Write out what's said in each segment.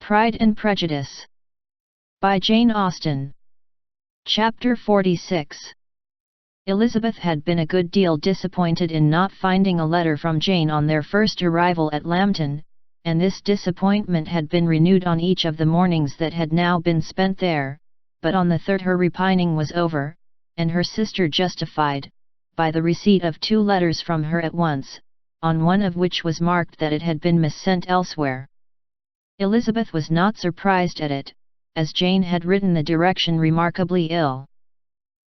Pride and Prejudice by Jane Austen. Chapter 46. Elizabeth had been a good deal disappointed in not finding a letter from Jane on their first arrival at Lambton, and this disappointment had been renewed on each of the mornings that had now been spent there, but on the third her repining was over, and her sister justified, by the receipt of 2 letters from her at once, on one of which was marked that it had been missent elsewhere. Elizabeth was not surprised at it, as Jane had written the direction remarkably ill.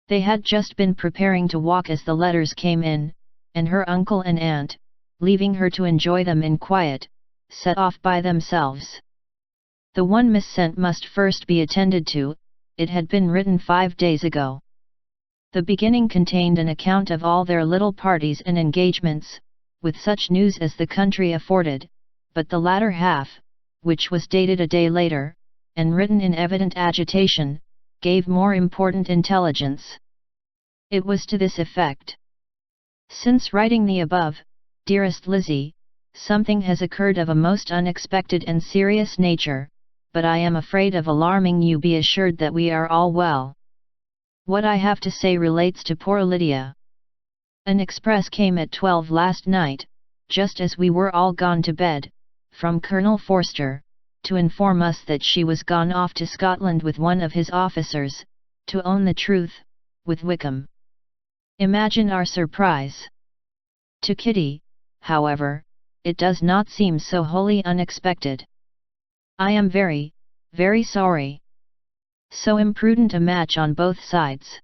They had just been preparing to walk as the letters came in, and her uncle and aunt, leaving her to enjoy them in quiet, set off by themselves. The one missent must first be attended to. It had been written 5 days ago. The beginning contained an account of all their little parties and engagements, with such news as the country afforded, but the latter half, which was dated a day later, and written in evident agitation, gave more important intelligence. It was to this effect: "Since writing the above, dearest Lizzie, something has occurred of a most unexpected and serious nature, but I am afraid of alarming you. Be assured that we are all well. What I have to say relates to poor Lydia. An express came at 12 last night, just as we were all gone to bed, from Colonel Forster, to inform us that she was gone off to Scotland with one of his officers, to own the truth, with Wickham. Imagine our surprise. To Kitty, however, it does not seem so wholly unexpected. I am very, very sorry. So imprudent a match on both sides.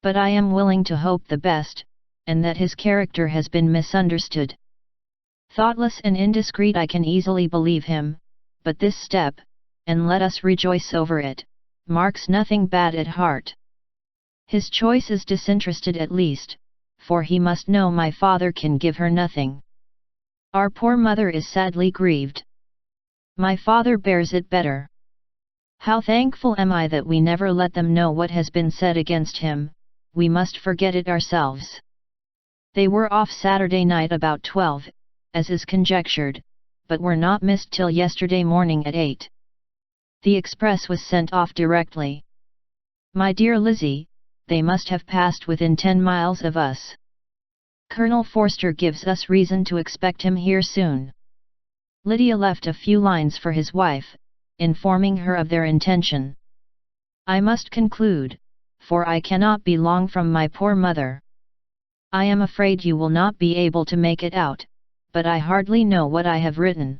But I am willing to hope the best, and that his character has been misunderstood. Thoughtless and indiscreet, I can easily believe him, but this step, and let us rejoice over it, marks nothing bad at heart. His choice is disinterested at least, for he must know my father can give her nothing. Our poor mother is sadly grieved. My father bears it better. How thankful am I that we never let them know what has been said against him. We must forget it ourselves. They were off Saturday night about 12, as is conjectured, but were not missed till yesterday morning at 8. The express was sent off directly. My dear Lizzie, they must have passed within 10 miles of us. Colonel Forster gives us reason to expect him here soon." Lydia left a few lines for his wife, informing her of their intention. "I must conclude, for I cannot be long from my poor mother. I am afraid you will not be able to make it out, but I hardly know what I have written."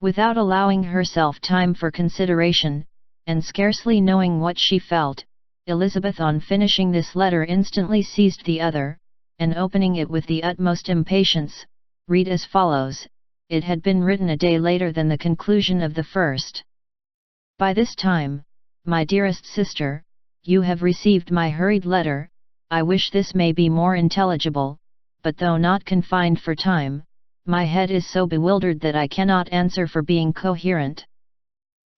Without allowing herself time for consideration, and scarcely knowing what she felt, Elizabeth on finishing this letter instantly seized the other, and opening it with the utmost impatience, read as follows. It had been written a day later than the conclusion of the first. "By this time, my dearest sister, you have received my hurried letter. I wish this may be more intelligible, but though not confined for time, my head is so bewildered that I cannot answer for being coherent.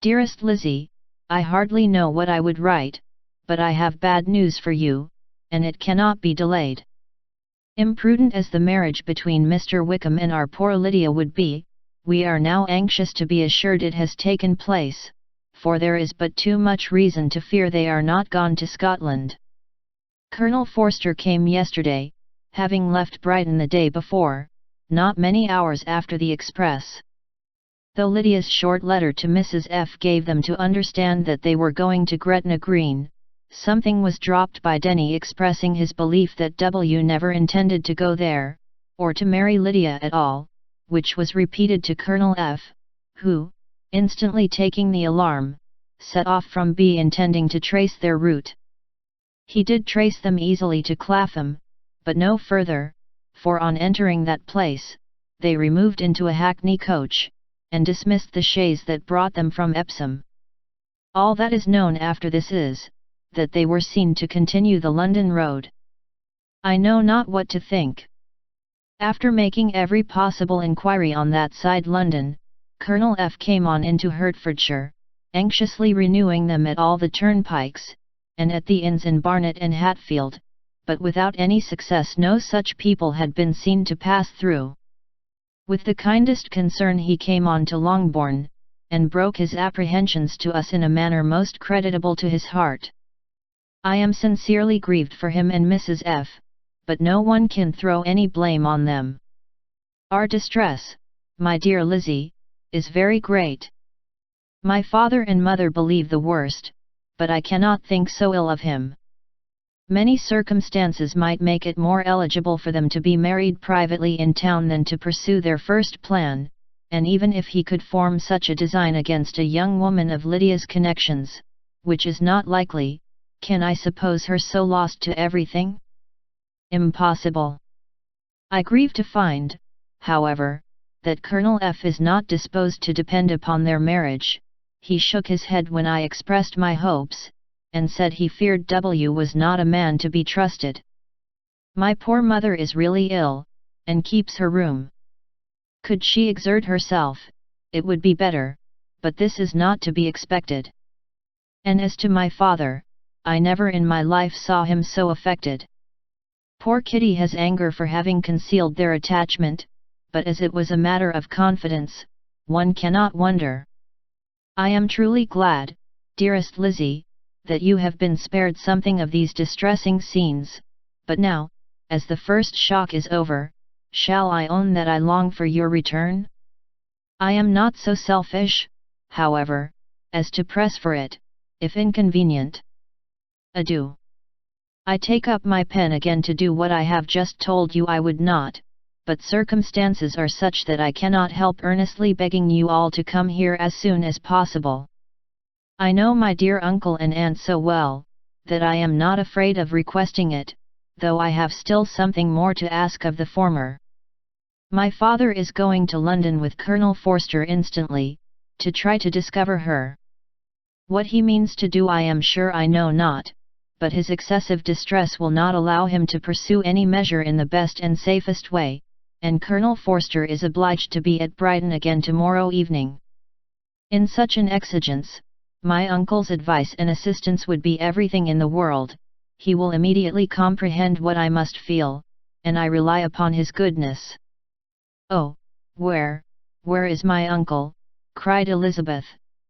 Dearest Lizzie, I hardly know what I would write, but I have bad news for you, and it cannot be delayed. Imprudent as the marriage between Mr. Wickham and our poor Lydia would be, we are now anxious to be assured it has taken place, for there is but too much reason to fear they are not gone to Scotland. Colonel Forster came yesterday, having left Brighton the day before, not many hours after the express. Though Lydia's short letter to Mrs. F. gave them to understand that they were going to Gretna Green, something was dropped by Denny expressing his belief that W. never intended to go there, or to marry Lydia at all, which was repeated to Colonel F., who, instantly taking the alarm, set off from B intending to trace their route. He did trace them easily to Clapham, but no further, for on entering that place, they removed into a hackney coach, and dismissed the chaise that brought them from Epsom. All that is known after this is, that they were seen to continue the London road. I know not what to think. After making every possible inquiry on that side London, Colonel F. came on into Hertfordshire, anxiously renewing them at all the turnpikes, and at the inns in Barnet and Hatfield, but without any success. No such people had been seen to pass through. With the kindest concern he came on to Longbourn, and broke his apprehensions to us in a manner most creditable to his heart. I am sincerely grieved for him and Mrs. F., but no one can throw any blame on them. Our distress, my dear Lizzie, is very great. My father and mother believe the worst, but I cannot think so ill of him. Many circumstances might make it more eligible for them to be married privately in town than to pursue their first plan, and even if he could form such a design against a young woman of Lydia's connections, which is not likely, can I suppose her so lost to everything? Impossible. I grieve to find, however, that Colonel F. is not disposed to depend upon their marriage. He shook his head when I expressed my hopes, and said he feared W. was not a man to be trusted. My poor mother is really ill, and keeps her room. Could she exert herself, it would be better, but this is not to be expected. And as to my father, I never in my life saw him so affected. Poor Kitty has anger for having concealed their attachment, but as it was a matter of confidence, one cannot wonder. I am truly glad, dearest Lizzie, that you have been spared something of these distressing scenes, but now, as the first shock is over, shall I own that I long for your return? I am not so selfish, however, as to press for it, if inconvenient. Adieu. I take up my pen again to do what I have just told you I would not, but circumstances are such that I cannot help earnestly begging you all to come here as soon as possible. I know my dear uncle and aunt so well, that I am not afraid of requesting it, though I have still something more to ask of the former. My father is going to London with Colonel Forster instantly, to try to discover her. What he means to do I am sure I know not, but his excessive distress will not allow him to pursue any measure in the best and safest way, and Colonel Forster is obliged to be at Brighton again tomorrow evening. In such an exigence, my uncle's advice and assistance would be everything in the world. He will immediately comprehend what I must feel, and I rely upon his goodness. Oh, where is my uncle? Cried Elizabeth,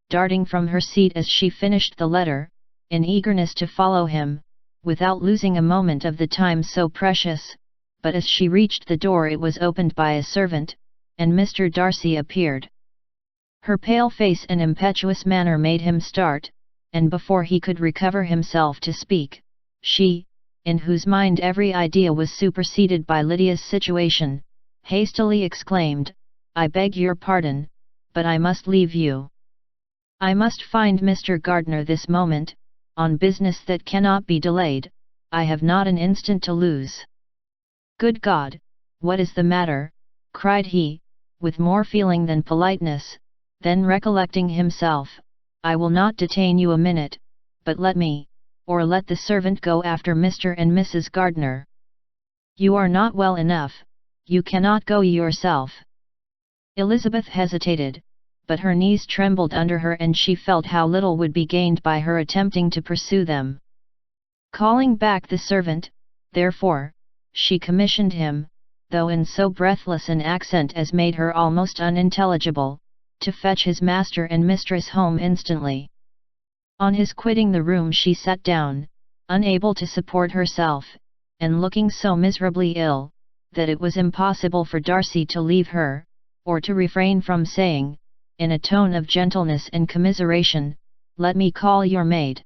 darting from her seat as she finished the letter, in eagerness to follow him, without losing a moment of the time so precious, but as she reached the door it was opened by a servant, and Mr. Darcy appeared. Her pale face and impetuous manner made him start, and before he could recover himself to speak, she, in whose mind every idea was superseded by Lydia's situation, hastily exclaimed, "I beg your pardon, but I must leave you. I must find Mr. Gardiner this moment, on business that cannot be delayed. I have not an instant to lose." "Good God, what is the matter?" cried he, with more feeling than politeness. Then recollecting himself, "I will not detain you a minute, but let me, or let the servant go after Mr. and Mrs. Gardiner. You are not well enough, you cannot go yourself." Elizabeth hesitated, but her knees trembled under her and she felt how little would be gained by her attempting to pursue them. Calling back the servant, therefore, she commissioned him, though in so breathless an accent as made her almost unintelligible, to fetch his master and mistress home instantly. On his quitting the room she sat down, unable to support herself, and looking so miserably ill, that it was impossible for Darcy to leave her, or to refrain from saying, in a tone of gentleness and commiseration, "Let me call your maid.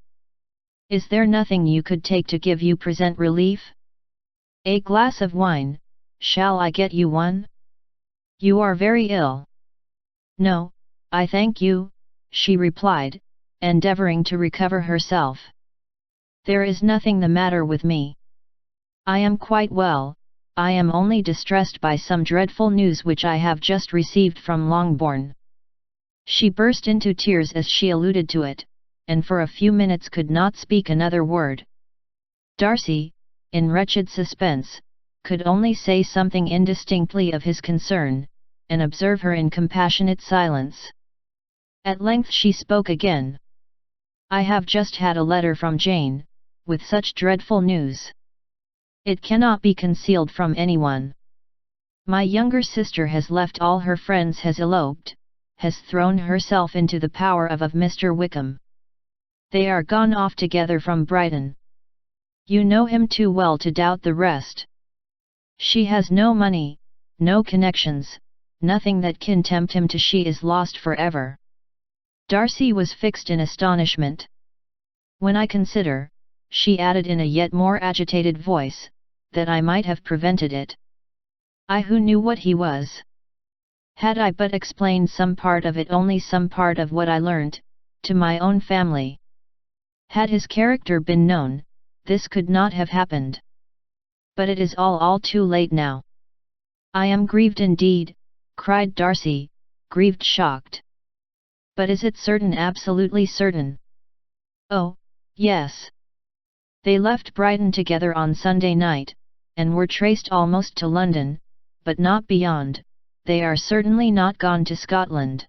Is there nothing you could take to give you present relief? A glass of wine, shall I get you one? You are very ill." "No, I thank you," she replied, endeavoring to recover herself. "There is nothing the matter with me. I am quite well, I am only distressed by some dreadful news which I have just received from Longbourn." She burst into tears as she alluded to it, and for a few minutes could not speak another word. Darcy, in wretched suspense, could only say something indistinctly of his concern, and observe her in compassionate silence. At length she spoke again. "I have just had a letter from Jane, with such dreadful news. It cannot be concealed from anyone. My younger sister has left all her friends, has eloped, has thrown herself into the power of Mr. Wickham. They are gone off together from Brighton. You know him too well to doubt the rest. She has no money, no connections, nothing that can tempt him to. She is lost forever. Darcy was fixed in astonishment. When I consider, she added in a yet more agitated voice, that I might have prevented it. I who knew what he was. Had I but explained some part of it, only some part of what I learnt, to my own family. Had his character been known, this could not have happened. But it is all too late now. I am grieved indeed, cried Darcy, grieved, shocked. But is it certain, absolutely certain? Oh, yes. They left Brighton together on Sunday night, and were traced almost to London, but not beyond. They are certainly not gone to Scotland.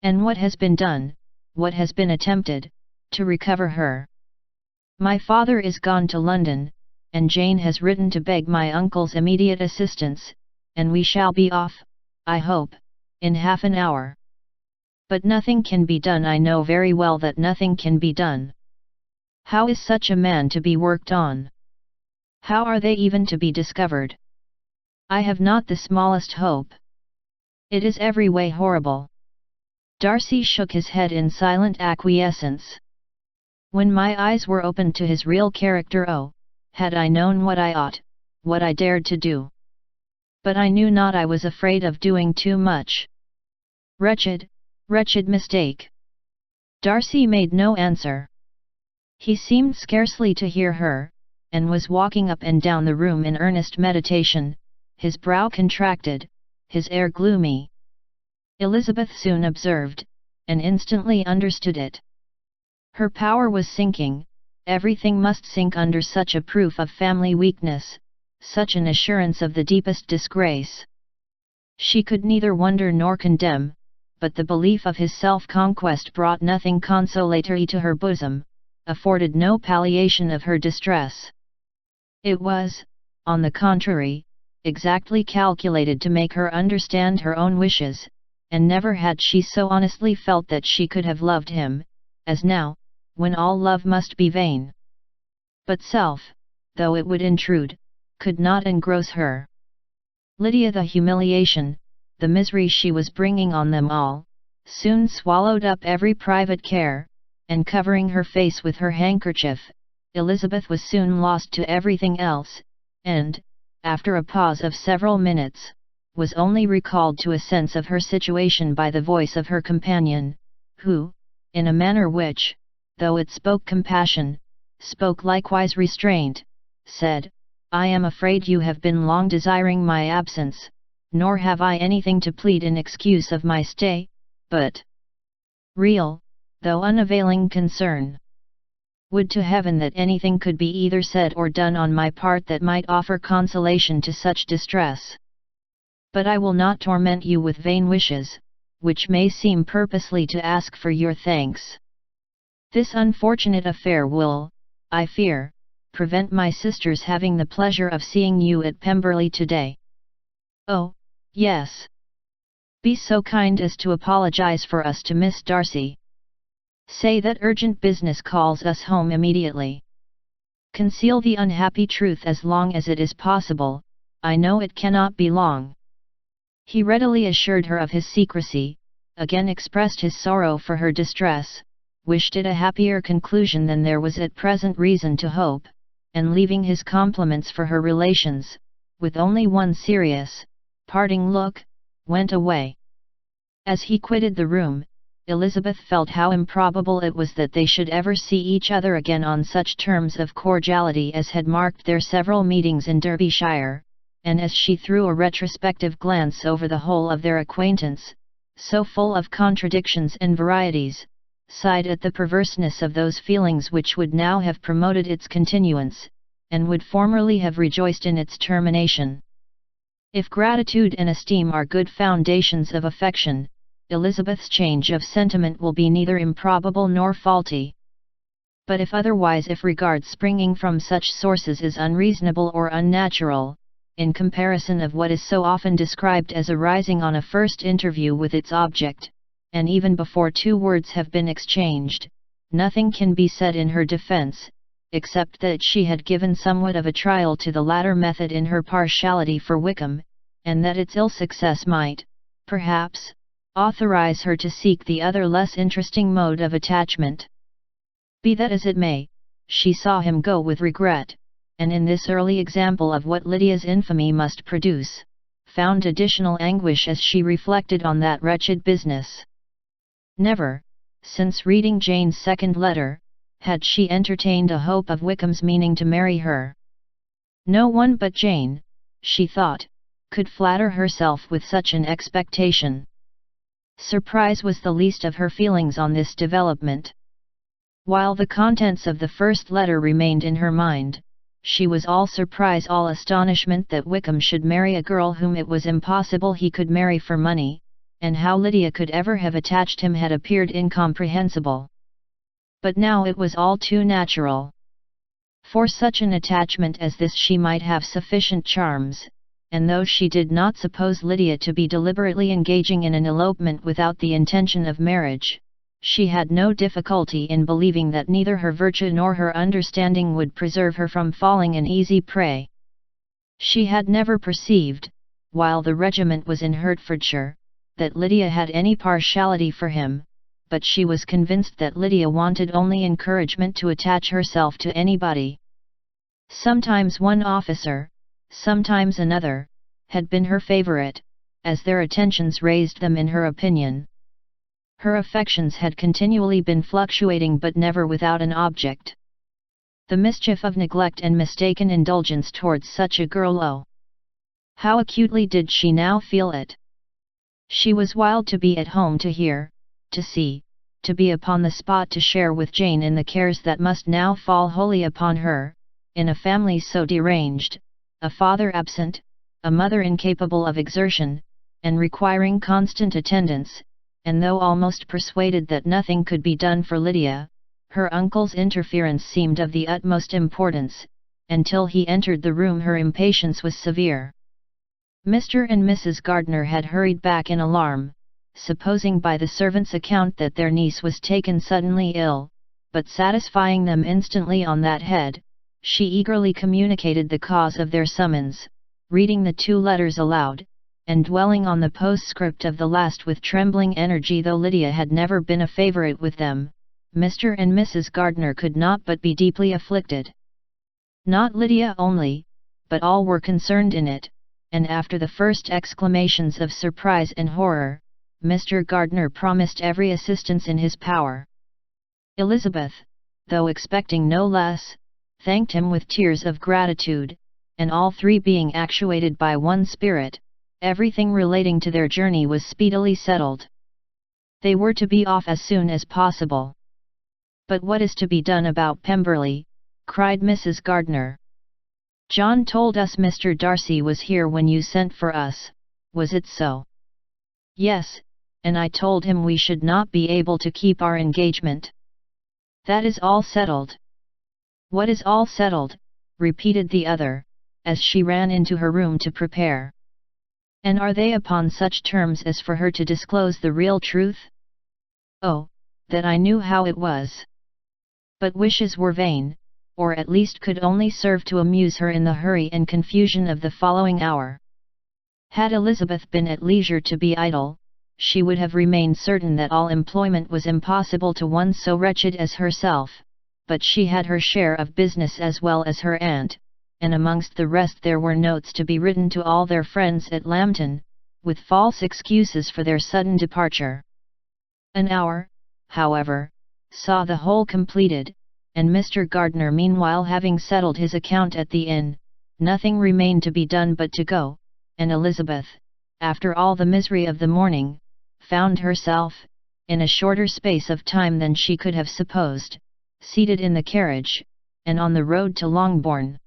And what has been done, what has been attempted, to recover her? My father is gone to London, and Jane has written to beg my uncle's immediate assistance, and we shall be off, I hope, in half an hour. But nothing can be done. I know very well that nothing can be done. How is such a man to be worked on? How are they even to be discovered? I have not the smallest hope. It is every way horrible. Darcy shook his head in silent acquiescence. When my eyes were opened to his real character, oh, had I known what I ought, what I dared to do. But I knew not. I was afraid of doing too much. Wretched, wretched mistake. Darcy made no answer. He seemed scarcely to hear her, and was walking up and down the room in earnest meditation, his brow contracted, his air gloomy. Elizabeth soon observed, and instantly understood it. Her power was sinking, everything must sink under such a proof of family weakness, such an assurance of the deepest disgrace. She could neither wonder nor condemn, but the belief of his self-conquest brought nothing consolatory to her bosom, afforded no palliation of her distress. It was, on the contrary, exactly calculated to make her understand her own wishes, and never had she so honestly felt that she could have loved him, as now, when all love must be vain. But self, though it would intrude, could not engross her. Lydia, the humiliation, the misery she was bringing on them all, soon swallowed up every private care, and covering her face with her handkerchief, Elizabeth was soon lost to everything else, and, after a pause of several minutes, was only recalled to a sense of her situation by the voice of her companion, who, in a manner which, though it spoke compassion, spoke likewise restraint, said, I am afraid you have been long desiring my absence, nor have I anything to plead in excuse of my stay, but real, though unavailing concern. Would to heaven that anything could be either said or done on my part that might offer consolation to such distress. But I will not torment you with vain wishes, which may seem purposely to ask for your thanks. This unfortunate affair will, I fear, prevent my sisters having the pleasure of seeing you at Pemberley today. Oh, yes. Be so kind as to apologize for us to Miss Darcy. Say that urgent business calls us home immediately. Conceal the unhappy truth as long as it is possible, I know it cannot be long. He readily assured her of his secrecy, again expressed his sorrow for her distress, wished it a happier conclusion than there was at present reason to hope, and leaving his compliments for her relations, with only one serious, parting look, went away. As he quitted the room, Elizabeth felt how improbable it was that they should ever see each other again on such terms of cordiality as had marked their several meetings in Derbyshire, and as she threw a retrospective glance over the whole of their acquaintance, so full of contradictions and varieties, sighed at the perverseness of those feelings which would now have promoted its continuance, and would formerly have rejoiced in its termination. If gratitude and esteem are good foundations of affection, Elizabeth's change of sentiment will be neither improbable nor faulty. But if otherwise, if regard springing from such sources is unreasonable or unnatural, in comparison of what is so often described as arising on a first interview with its object, and even before 2 words have been exchanged, nothing can be said in her defense, except that she had given somewhat of a trial to the latter method in her partiality for Wickham, and that its ill success might, perhaps, authorize her to seek the other less interesting mode of attachment. Be that as it may, she saw him go with regret, and in this early example of what Lydia's infamy must produce, found additional anguish as she reflected on that wretched business. Never, since reading Jane's second letter, had she entertained a hope of Wickham's meaning to marry her. No one but Jane, she thought, could flatter herself with such an expectation. Surprise was the least of her feelings on this development. While the contents of the first letter remained in her mind, she was all surprise, all astonishment that Wickham should marry a girl whom it was impossible he could marry for money, and how Lydia could ever have attached him had appeared incomprehensible. But now it was all too natural. For such an attachment as this she might have sufficient charms, and though she did not suppose Lydia to be deliberately engaging in an elopement without the intention of marriage, she had no difficulty in believing that neither her virtue nor her understanding would preserve her from falling an easy prey. She had never perceived, while the regiment was in Hertfordshire, that Lydia had any partiality for him, but she was convinced that Lydia wanted only encouragement to attach herself to anybody. Sometimes one officer, sometimes another, had been her favourite, as their attentions raised them in her opinion. Her affections had continually been fluctuating but never without an object. The mischief of neglect and mistaken indulgence towards such a girl, oh! How acutely did she now feel it! She was wild to be at home, to hear, to see, to be upon the spot, to share with Jane in the cares that must now fall wholly upon her, in a family so deranged, a father absent, a mother incapable of exertion, and requiring constant attendance. And though almost persuaded that nothing could be done for Lydia, her uncle's interference seemed of the utmost importance. Until he entered the room her impatience was severe. Mr. and Mrs. Gardiner had hurried back in alarm, supposing by the servant's account that their niece was taken suddenly ill, but satisfying them instantly on that head, she eagerly communicated the cause of their summons, reading the 2 letters aloud, and dwelling on the postscript of the last with trembling energy. Though Lydia had never been a favourite with them, Mr. and Mrs. Gardiner could not but be deeply afflicted. Not Lydia only, but all were concerned in it, and after the first exclamations of surprise and horror, Mr. Gardiner promised every assistance in his power. Elizabeth, though expecting no less, thanked him with tears of gratitude, and all 3 being actuated by one spirit, everything relating to their journey was speedily settled. They were to be off as soon as possible. "But what is to be done about Pemberley?" cried Mrs. Gardiner. "John told us Mr. Darcy was here when you sent for us, was it so?" "Yes, and I told him we should not be able to keep our engagement." "That is all settled." "What is all settled?" repeated the other, as she ran into her room to prepare. "And are they upon such terms as for her to disclose the real truth? Oh, that I knew how it was!" But wishes were vain, or at least could only serve to amuse her in the hurry and confusion of the following hour. Had Elizabeth been at leisure to be idle, she would have remained certain that all employment was impossible to one so wretched as herself, but she had her share of business as well as her aunt, and amongst the rest there were notes to be written to all their friends at Lambton, with false excuses for their sudden departure. An hour, however, saw the whole completed, and Mr. Gardiner meanwhile having settled his account at the inn, nothing remained to be done but to go, and Elizabeth, after all the misery of the morning, found herself, in a shorter space of time than she could have supposed, seated in the carriage, and on the road to Longbourn.